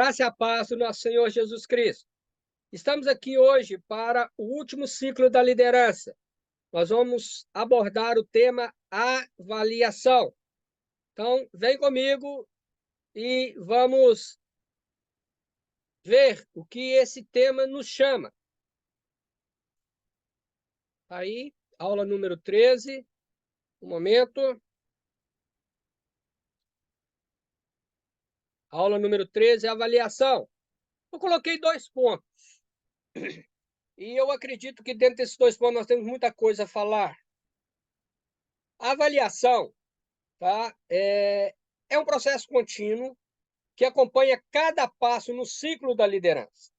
graça e a paz do nosso Senhor Jesus Cristo. Estamos aqui hoje para o último ciclo da liderança. Nós vamos abordar o tema avaliação. Então, vem comigo e vamos ver o que esse tema nos chama. Aí, aula número 13. Um momento. Aula número 13, avaliação. Eu coloquei 2 pontos. E eu acredito que dentro desses 2 pontos nós temos muita coisa a falar. A avaliação, tá? É um processo contínuo que acompanha cada passo no ciclo da liderança.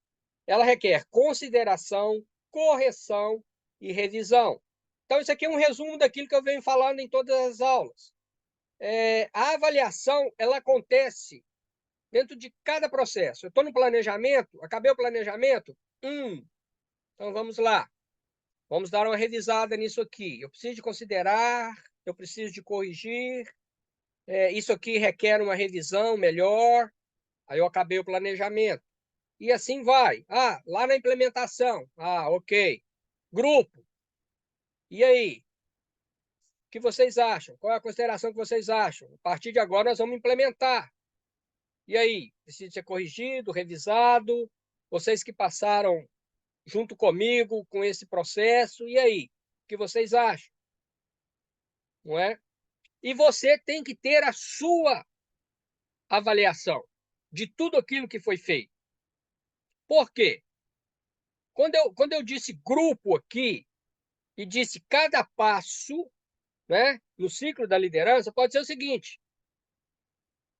Ela requer consideração, correção e revisão. Então, isso aqui é um resumo daquilo que eu venho falando em todas as aulas. A avaliação, ela acontece dentro de cada processo. Eu estou no planejamento, acabei o planejamento? Então, vamos lá. Vamos dar uma revisada nisso aqui. Eu preciso de considerar, eu preciso de corrigir, isso aqui requer uma revisão melhor, aí eu acabei o planejamento. E assim vai. Lá na implementação. Ok. Grupo. E aí? O que vocês acham? Qual é a consideração que vocês acham? A partir de agora nós vamos implementar. E aí? Precisa ser corrigido, revisado? Vocês que passaram junto comigo com esse processo, e aí? O que vocês acham? Não é? E você tem que ter a sua avaliação de tudo aquilo que foi feito. Por quê? Quando eu disse grupo aqui e disse cada passo, né, no ciclo da liderança, pode ser o seguinte: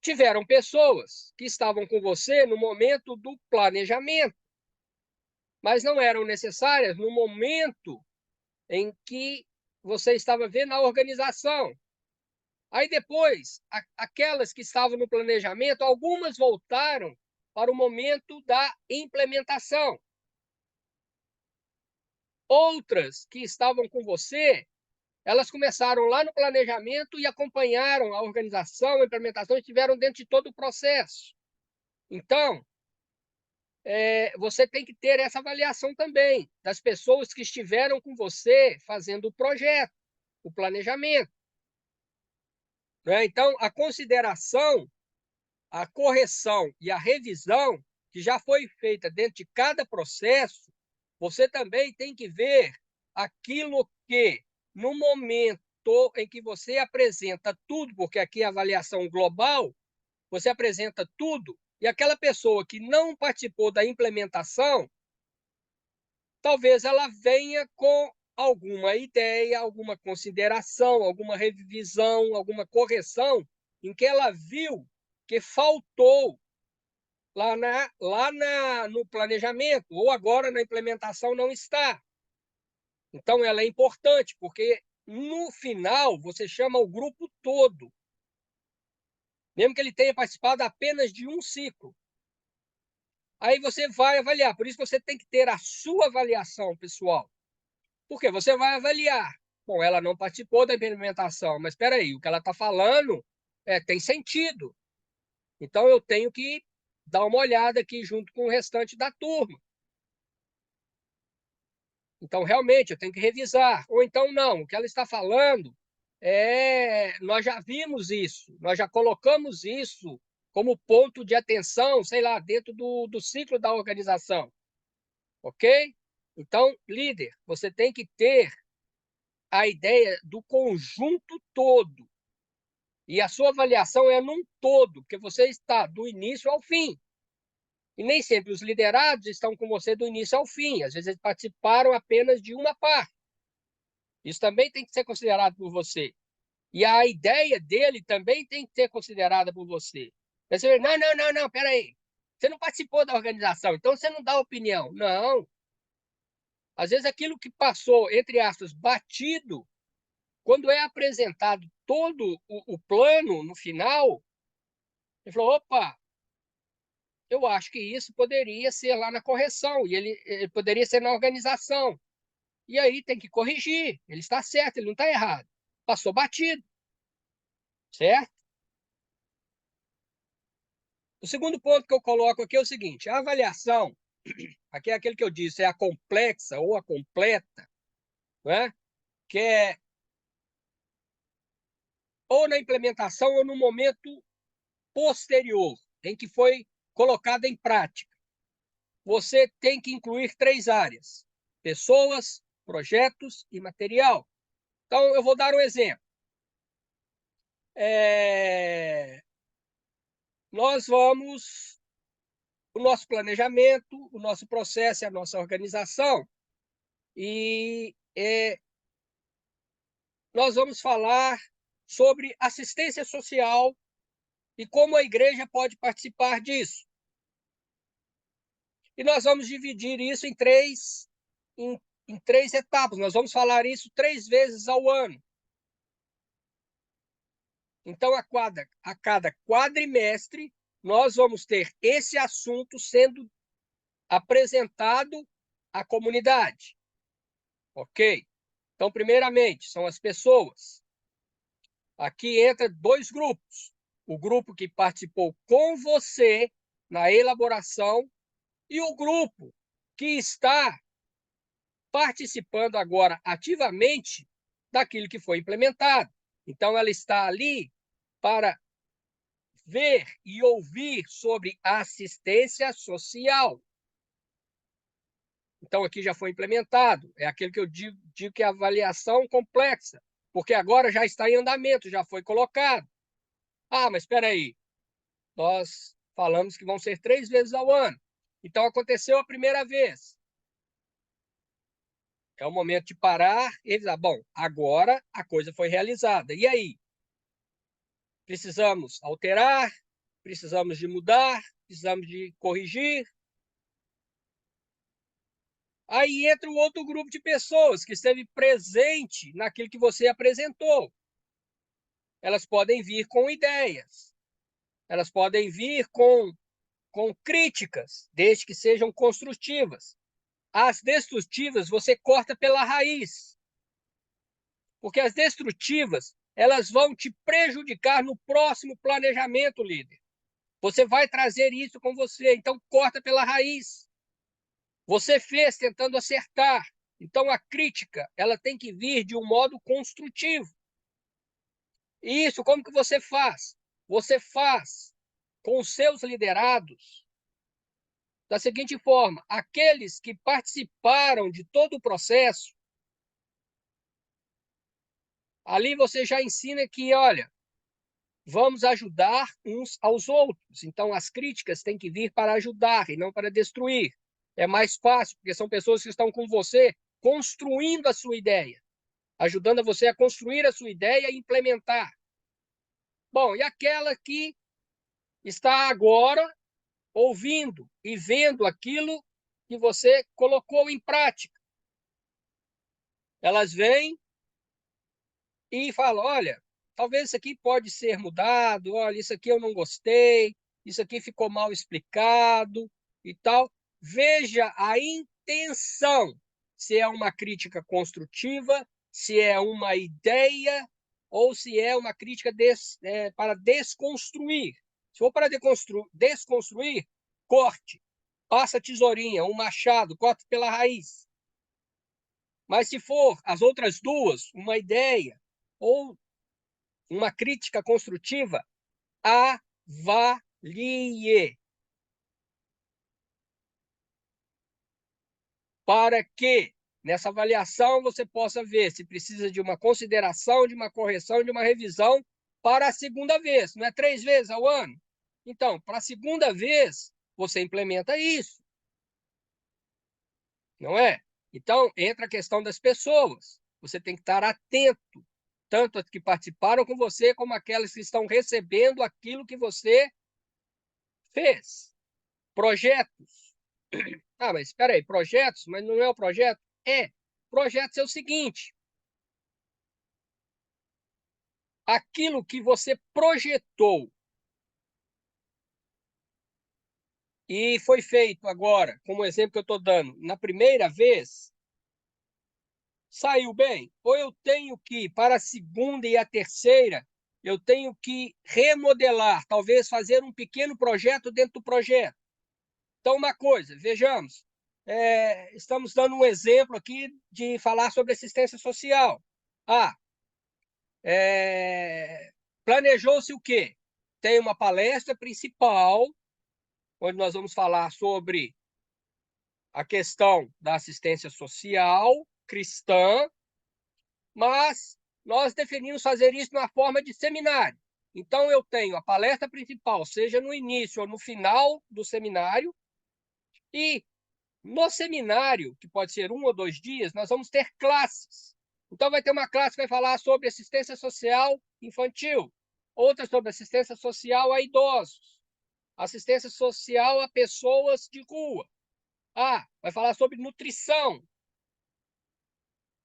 tiveram pessoas que estavam com você no momento do planejamento, mas não eram necessárias no momento em que você estava vendo a organização. Aí depois, aquelas que estavam no planejamento, algumas voltaram para o momento da implementação. Outras que estavam com você, elas começaram lá no planejamento e acompanharam a organização, a implementação, e estiveram dentro de todo o processo. Então, você tem que ter essa avaliação também das pessoas que estiveram com você fazendo o projeto, o planejamento. Né? Então, a consideração, a correção e a revisão que já foi feita dentro de cada processo, você também tem que ver aquilo que, no momento em que você apresenta tudo, porque aqui é avaliação global, você apresenta tudo, e aquela pessoa que não participou da implementação, talvez ela venha com alguma ideia, alguma consideração, alguma revisão, alguma correção, em que ela viu que faltou no planejamento, ou agora na implementação não está. Então, ela é importante, porque no final você chama o grupo todo, mesmo que ele tenha participado apenas de um ciclo. Aí você vai avaliar, por isso você tem que ter a sua avaliação pessoal. Porque você vai avaliar. Bom, ela não participou da implementação, mas espera aí, o que ela está falando tem sentido. Então, eu tenho que dar uma olhada aqui junto com o restante da turma. Então, realmente, eu tenho que revisar. Ou então, não, o que ela está falando nós já vimos isso, nós já colocamos isso como ponto de atenção, sei lá, dentro do ciclo da organização. Ok? Então, líder, você tem que ter a ideia do conjunto todo. E a sua avaliação é num todo, porque você está do início ao fim. E nem sempre os liderados estão com você do início ao fim. Às vezes eles participaram apenas de uma parte. Isso também tem que ser considerado por você. E a ideia dele também tem que ser considerada por você. Você não, não, não, não, peraí. Você não participou da organização, então você não dá opinião. Não. Às vezes aquilo que passou, entre aspas, batido, quando é apresentado todo o plano no final, ele falou, opa, eu acho que isso poderia ser lá na correção, e ele poderia ser na organização. E aí tem que corrigir, ele está certo, ele não está errado. Passou batido, certo? O segundo ponto que eu coloco aqui é o seguinte: a avaliação, aqui é aquele que eu disse, é a complexa ou a completa, né? Que é ou na implementação ou no momento posterior, em que foi colocada em prática. Você tem que incluir 3 áreas: pessoas, projetos e material. Então, eu vou dar um exemplo. Nós vamos, o nosso planejamento, o nosso processo e a nossa organização, e nós vamos falar sobre assistência social e como a igreja pode participar disso. E nós vamos dividir isso em três etapas. Nós vamos falar isso 3 vezes ao ano. Então, a cada quadrimestre, nós vamos ter esse assunto sendo apresentado à comunidade. Ok? Então, primeiramente, são as pessoas. Aqui entra 2 grupos. O grupo que participou com você na elaboração e o grupo que está participando agora ativamente daquilo que foi implementado. Então, ela está ali para ver e ouvir sobre assistência social. Então, aqui já foi implementado. É aquilo que eu digo que é avaliação complexa, porque agora já está em andamento, já foi colocado. Ah, mas espera aí. Nós falamos que vão ser 3 vezes ao ano. Então, aconteceu a primeira vez. É o momento de parar e dizer, bom, agora a coisa foi realizada. E aí? Precisamos alterar, precisamos de mudar, precisamos de corrigir. Aí entra o outro grupo de pessoas que esteve presente naquilo que você apresentou. Elas podem vir com ideias, elas podem vir com críticas, desde que sejam construtivas. As destrutivas você corta pela raiz, porque as destrutivas elas vão te prejudicar no próximo planejamento, líder. Você vai trazer isso com você, então corta pela raiz. Você fez tentando acertar, então a crítica ela tem que vir de um modo construtivo. E isso como que você faz? Você faz com os seus liderados da seguinte forma: aqueles que participaram de todo o processo, ali você já ensina que, olha, vamos ajudar uns aos outros. Então, as críticas têm que vir para ajudar e não para destruir. É mais fácil, porque são pessoas que estão com você construindo a sua ideia, ajudando você a construir a sua ideia e implementar. Bom, e aquela que está agora ouvindo e vendo aquilo que você colocou em prática. Elas vêm e falam, olha, talvez isso aqui pode ser mudado, olha, isso aqui eu não gostei, isso aqui ficou mal explicado e tal. Veja a intenção, se é uma crítica construtiva, se é uma ideia ou se é uma crítica para desconstruir. Se for para desconstruir, corte, passa a tesourinha, um machado, corte pela raiz. Mas se for as outras duas, uma ideia ou uma crítica construtiva, avalie. Para que nessa avaliação você possa ver se precisa de uma consideração, de uma correção, de uma revisão para a segunda vez. Não é 3 vezes ao ano? Então, para a segunda vez, você implementa isso. Não é? Então, entra a questão das pessoas. Você tem que estar atento, tanto as que participaram com você, como aquelas que estão recebendo aquilo que você fez. Projetos. Ah, mas espera aí, projetos? Mas não é o projeto? É. Projetos é o seguinte: aquilo que você projetou e foi feito agora, como o exemplo que eu estou dando, na primeira vez, saiu bem? Ou eu tenho que, para a segunda e a terceira, eu tenho que remodelar, talvez fazer um pequeno projeto dentro do projeto. Então, uma coisa, vejamos, estamos dando um exemplo aqui de falar sobre assistência social. Planejou-se o quê? Tem uma palestra principal, onde nós vamos falar sobre a questão da assistência social cristã, mas nós definimos fazer isso na forma de seminário. Então, eu tenho a palestra principal, seja no início ou no final do seminário, e no seminário, que pode ser 1 ou 2 dias, nós vamos ter classes. Então, vai ter uma classe que vai falar sobre assistência social infantil, outra sobre assistência social a idosos, assistência social a pessoas de rua. Vai falar sobre nutrição,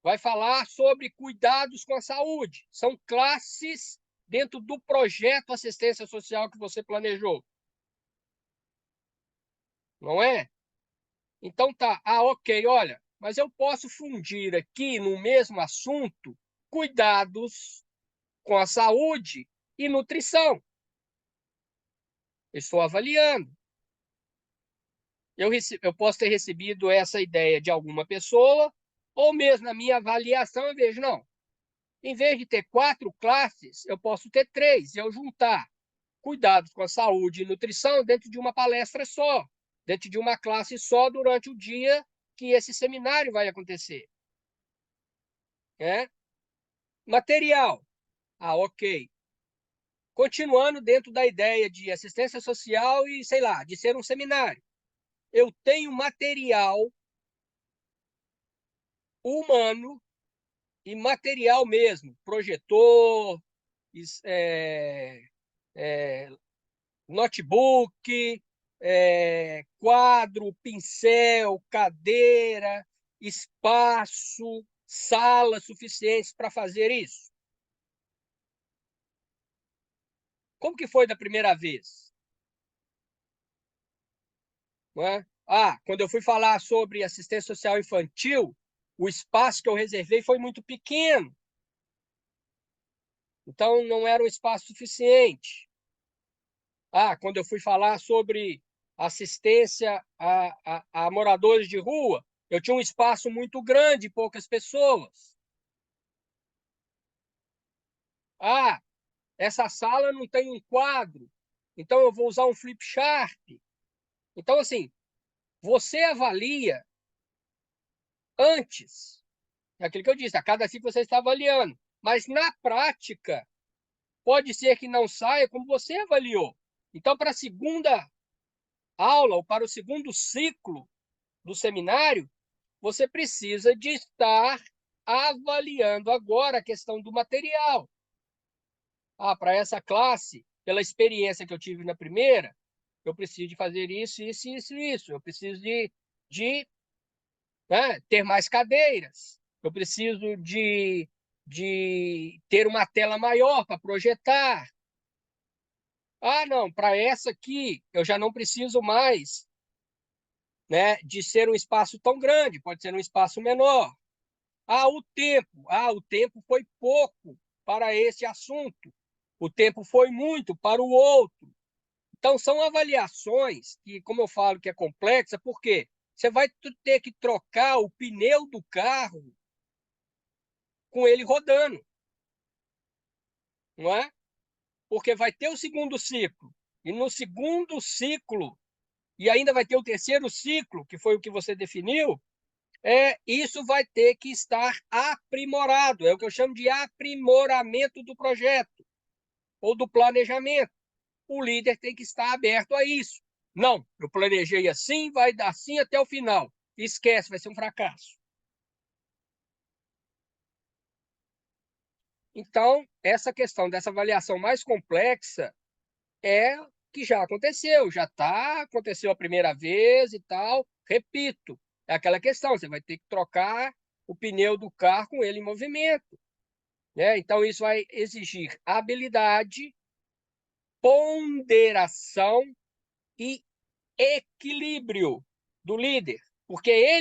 vai falar sobre cuidados com a saúde. São classes dentro do projeto assistência social que você planejou. Não é? Então tá, ok, olha, mas eu posso fundir aqui no mesmo assunto cuidados com a saúde e nutrição. Estou avaliando. Eu posso ter recebido essa ideia de alguma pessoa, ou mesmo na minha avaliação eu vejo, não, em vez de ter 4 classes, eu posso ter 3, e eu juntar cuidados com a saúde e nutrição dentro de uma palestra só, dentro de uma classe só durante o dia que esse seminário vai acontecer. Material. Ok. Continuando dentro da ideia de assistência social e, sei lá, de ser um seminário. Eu tenho material humano e material mesmo, projetor, notebook, quadro, pincel, cadeira, espaço, sala suficientes para fazer isso. Como que foi da primeira vez? Não é? Quando eu fui falar sobre assistência social infantil, o espaço que eu reservei foi muito pequeno. Então, não era um espaço suficiente. Quando eu fui falar sobre assistência a moradores de rua, eu tinha um espaço muito grande, poucas pessoas. Essa sala não tem um quadro, então eu vou usar um flip chart. Então, assim, você avalia antes, é aquilo que eu disse, a cada ciclo você está avaliando, mas na prática, pode ser que não saia como você avaliou. Então, para a segunda aula ou para o segundo ciclo do seminário, você precisa de estar avaliando agora a questão do material. Para essa classe, pela experiência que eu tive na primeira, eu preciso de fazer isso, isso, isso, isso. Eu preciso de ter mais cadeiras. Eu preciso de ter uma tela maior para projetar. Não, para essa aqui, eu já não preciso mais, de ser um espaço tão grande, pode ser um espaço menor. O tempo foi pouco para esse assunto. O tempo foi muito para o outro. Então, são avaliações que, como eu falo, que é complexa, porque você vai ter que trocar o pneu do carro com ele rodando, não é? Porque vai ter o segundo ciclo, e no segundo ciclo, e ainda vai ter o terceiro ciclo, que foi o que você definiu, isso vai ter que estar aprimorado. É o que eu chamo de aprimoramento do projeto ou do planejamento. O líder tem que estar aberto a isso. Não, eu planejei assim, vai dar assim até o final. Esquece, vai ser um fracasso. Então, essa questão dessa avaliação mais complexa é que já aconteceu, aconteceu a primeira vez e tal. Repito, é aquela questão, você vai ter que trocar o pneu do carro com ele em movimento. Então, isso vai exigir habilidade, ponderação e equilíbrio do líder, porque é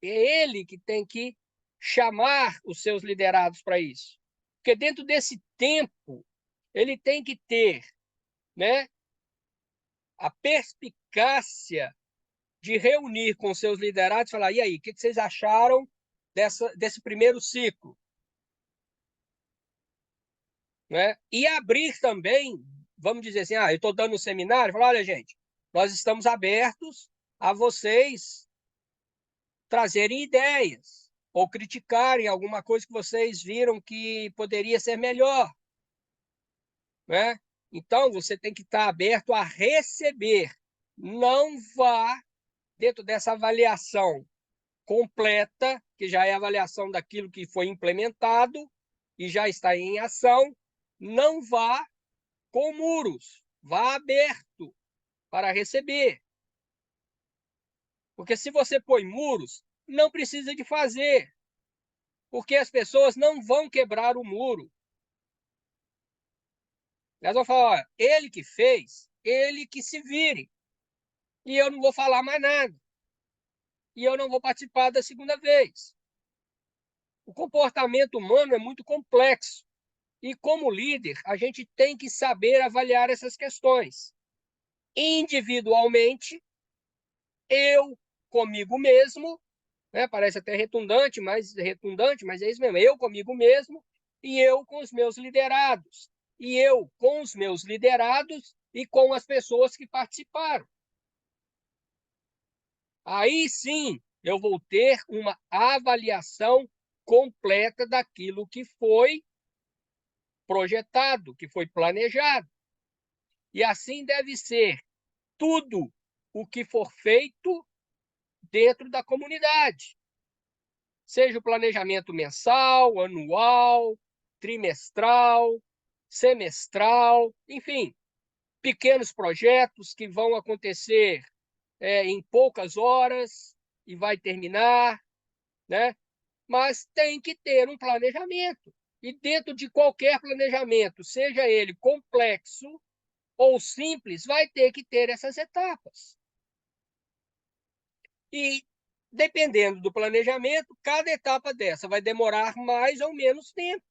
ele que tem que chamar os seus liderados para isso. Porque dentro desse tempo ele tem que ter, né, a perspicácia de reunir com seus liderados e falar, e aí, o que vocês acharam desse primeiro ciclo? Né? E abrir também, vamos dizer assim, eu estou dando um seminário, falar, olha, gente, nós estamos abertos a vocês trazerem ideias ou criticarem alguma coisa que vocês viram que poderia ser melhor. Né? Então, você tem que estar aberto a receber. Não vá dentro dessa avaliação completa, que já é a avaliação daquilo que foi implementado e já está em ação, não vá com muros, vá aberto para receber. Porque se você põe muros, não precisa de fazer, porque as pessoas não vão quebrar o muro. Elas vão falar, olha, ele que fez, ele que se vire, e eu não vou falar mais nada, e eu não vou participar da segunda vez. O comportamento humano é muito complexo, e como líder, a gente tem que saber avaliar essas questões. Individualmente, eu comigo mesmo, né? Parece até redundante, mas é isso mesmo. Eu comigo mesmo e eu com os meus liderados. E eu com os meus liderados e com as pessoas que participaram. Aí sim, eu vou ter uma avaliação completa daquilo que foi projetado, que foi planejado. E assim deve ser tudo o que for feito dentro da comunidade. Seja o planejamento mensal, anual, trimestral, semestral, enfim, pequenos projetos que vão acontecer em poucas horas e vai terminar, né? Mas tem que ter um planejamento. E dentro de qualquer planejamento, seja ele complexo ou simples, vai ter que ter essas etapas. E, dependendo do planejamento, cada etapa dessa vai demorar mais ou menos tempo.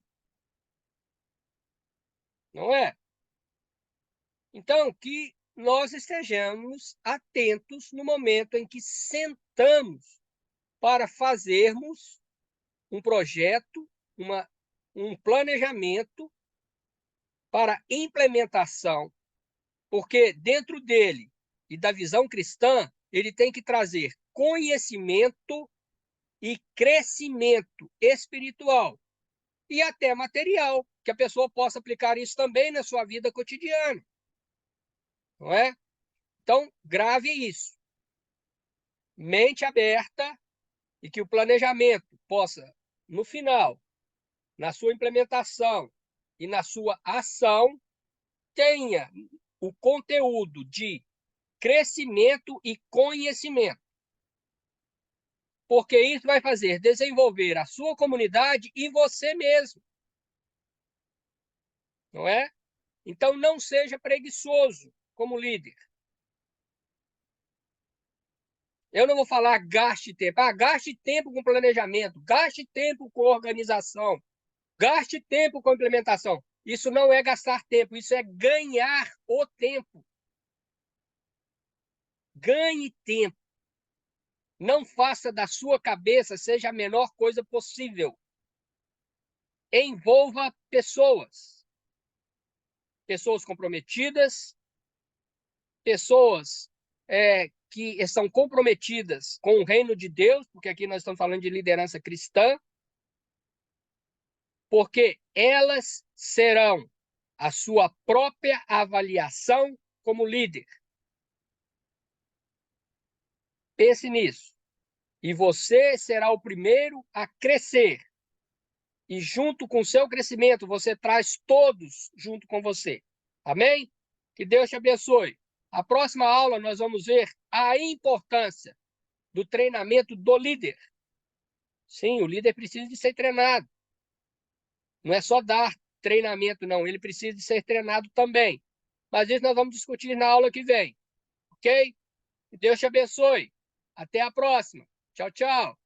Não é? Então, que nós estejamos atentos no momento em que sentamos para fazermos um projeto, um planejamento para implementação, porque dentro dele e da visão cristã, ele tem que trazer conhecimento e crescimento espiritual e até material, que a pessoa possa aplicar isso também na sua vida cotidiana. Não é? Então, grave isso. Mente aberta e que o planejamento possa, no final, na sua implementação e na sua ação, tenha o conteúdo de crescimento e conhecimento. Porque isso vai fazer desenvolver a sua comunidade e você mesmo. Não é? Então, não seja preguiçoso como líder. Eu não vou falar gaste tempo. Gaste tempo com planejamento, gaste tempo com organização, gaste tempo com implementação. Isso não é gastar tempo, isso é ganhar o tempo. Ganhe tempo. Não faça da sua cabeça seja a menor coisa possível. Envolva pessoas. Pessoas comprometidas, pessoas que estão comprometidas com o reino de Deus, porque aqui nós estamos falando de liderança cristã, porque elas serão a sua própria avaliação como líder. Pense nisso. E você será o primeiro a crescer. E junto com o seu crescimento, você traz todos junto com você. Amém? Que Deus te abençoe. A próxima aula nós vamos ver a importância do treinamento do líder. Sim, o líder precisa de ser treinado. Não é só dar treinamento, não. Ele precisa de ser treinado também. Mas isso nós vamos discutir na aula que vem. Ok? Que Deus te abençoe. Até a próxima. Tchau, tchau.